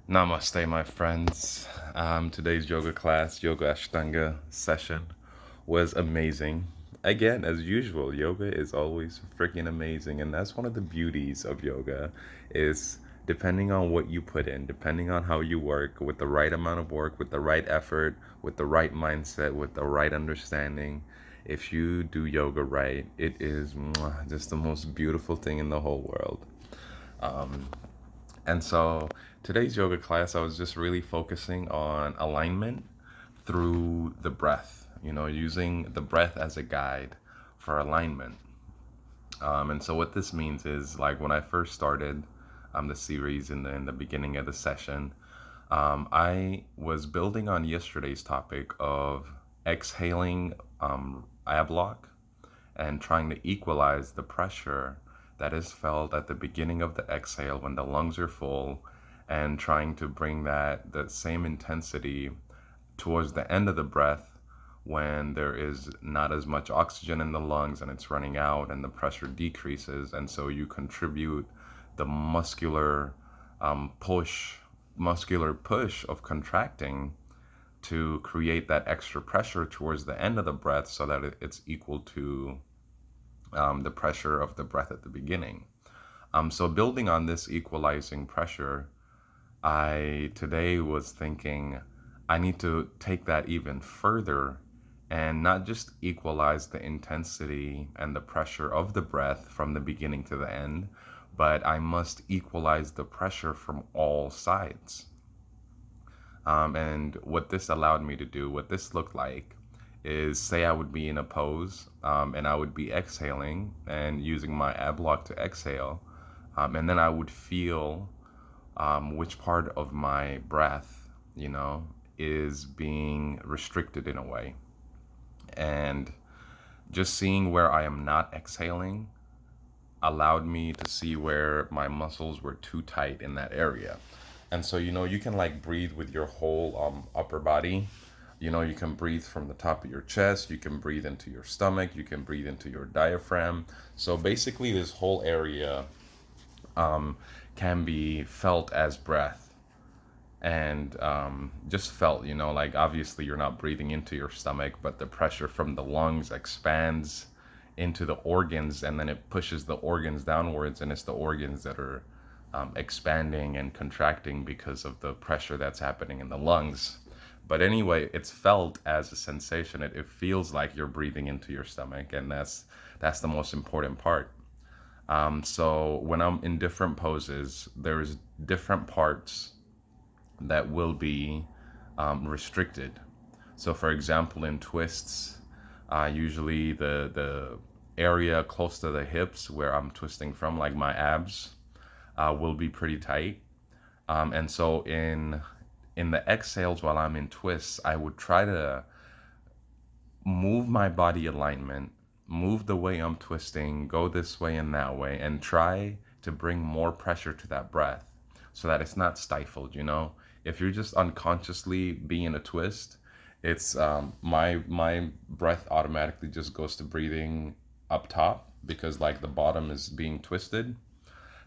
Namaste, my friends. Today's yoga class, Yoga Ashtanga session was amazing. Again, as usual, yoga is always freaking amazing, and that's one of the beauties of yoga is depending on what you put in, depending on how you work, with the right amount of work, with the right effort, with the right mindset, with the right understanding. If you do yoga right, it is just the most beautiful thing in the whole world. And so today's yoga class, I was just really focusing on alignment through the breath, using the breath as a guide for alignment. And so what this means is like when I first started the series in the beginning of the session, I was building on yesterday's topic of exhaling ab lock and trying to equalize the pressure that is felt at the beginning of the exhale when the lungs are full, and trying to bring that same intensity towards the end of the breath when there is not as much oxygen in the lungs and it's running out and the pressure decreases, and so you contribute the push muscular push of contracting to create that extra pressure towards the end of the breath so that it's equal to the pressure of the breath at the beginning. So building on this equalizing pressure, I today was thinking I need to take that even further and not just equalize the intensity and the pressure of the breath from the beginning to the end, but I must equalize the pressure from all sides. And what this allowed me to do, what this looked like, is say I would be in a pose and I would be exhaling and using my ab lock to exhale. And then I would feel which part of my breath, is being restricted in a way. And just seeing where I am not exhaling allowed me to see where my muscles were too tight in that area. And so, you can like breathe with your whole upper body. You can breathe from the top of your chest, you can breathe into your stomach, you can breathe into your diaphragm. So basically, this whole area can be felt as breath and just felt, like obviously you're not breathing into your stomach, but the pressure from the lungs expands into the organs and then it pushes the organs downwards, and it's the organs that are expanding and contracting because of the pressure that's happening in the lungs. But anyway, it's felt as a sensation. It feels like you're breathing into your stomach, and that's the most important part. So when I'm in different poses, there's different parts that will be restricted. So, for example, in twists, usually the area close to the hips where I'm twisting from, like my abs, will be pretty tight. And so in the exhales while I'm in twists, I would try to move my body alignment, move the way I'm twisting, go this way and that way, and try to bring more pressure to that breath so that it's not stifled, If you're just unconsciously being a twist, it's my breath automatically just goes to breathing up top because like the bottom is being twisted.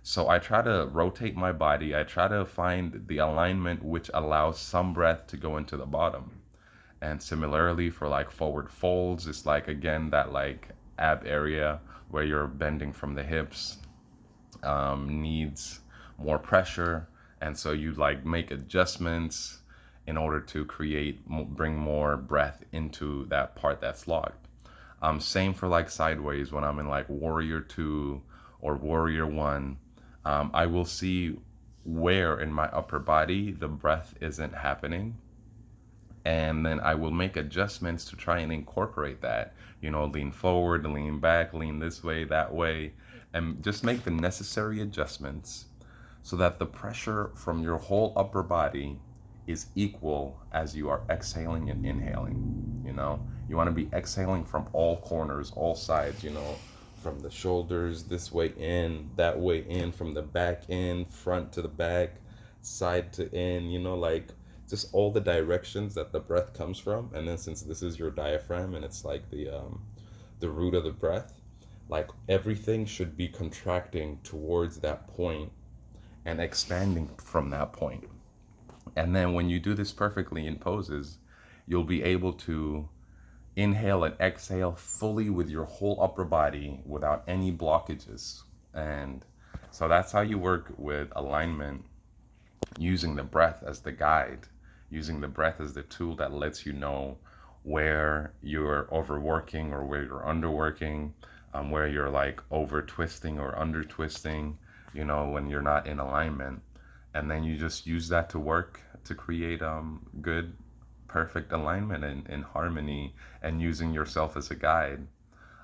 So I try to rotate my body. I try to find the alignment which allows some breath to go into the bottom. And similarly for like forward folds, it's like again that like ab area where you're bending from the hips needs more pressure, and so you like make adjustments in order to bring more breath into that part that's locked. Same for like sideways when I'm in like warrior two or warrior one. I will see where in my upper body the breath isn't happening, and then I will make adjustments to try and incorporate that. Lean forward, lean back, lean this way, that way, and just make the necessary adjustments so that the pressure from your whole upper body is equal as you are exhaling and inhaling. You want to be exhaling from all corners, all sides, from the shoulders this way in, that way in, from the back in, front to the back, side to in, like just all the directions that the breath comes from. And then since this is your diaphragm and it's like the root of the breath, like everything should be contracting towards that point and expanding from that point. And then when you do this perfectly in poses, you'll be able to inhale and exhale fully with your whole upper body without any blockages. And so that's how you work with alignment, using the breath as the guide, using the breath as the tool that lets you know where you're overworking or where you're underworking, where you're like over twisting or under twisting, when you're not in alignment. And then you just use that to work to create good, perfect alignment and harmony, and using yourself as a guide.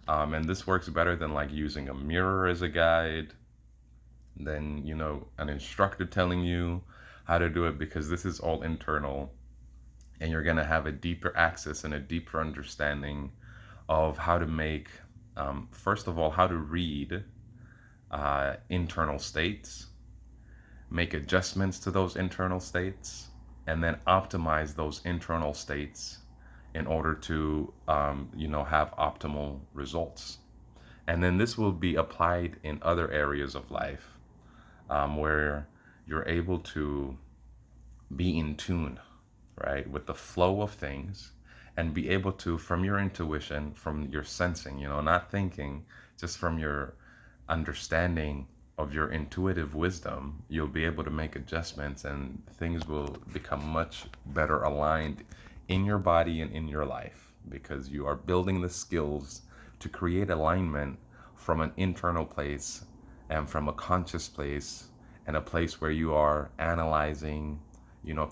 And this works better than like using a mirror as a guide, than, an instructor telling you how to do it, because this is all internal, and you're going to have a deeper access and a deeper understanding of how to make, first of all, how to read internal states, make adjustments to those internal states, and then optimize those internal states in order to, have optimal results. And then this will be applied in other areas of life, where you're able to be in tune, right, with the flow of things, and be able to, from your intuition, from your sensing, not thinking, just from your understanding of your intuitive wisdom, you'll be able to make adjustments, and things will become much better aligned in your body and in your life, because you are building the skills to create alignment from an internal place and from a conscious place, and a place where you are analyzing,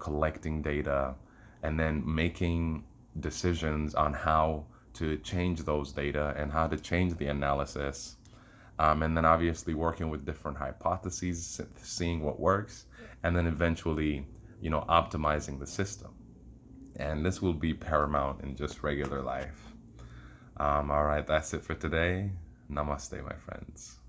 collecting data, and then making decisions on how to change those data and how to change the analysis. And then obviously working with different hypotheses, seeing what works, and then eventually, optimizing the system. And this will be paramount in just regular life. All right, that's it for today. Namaste, my friends.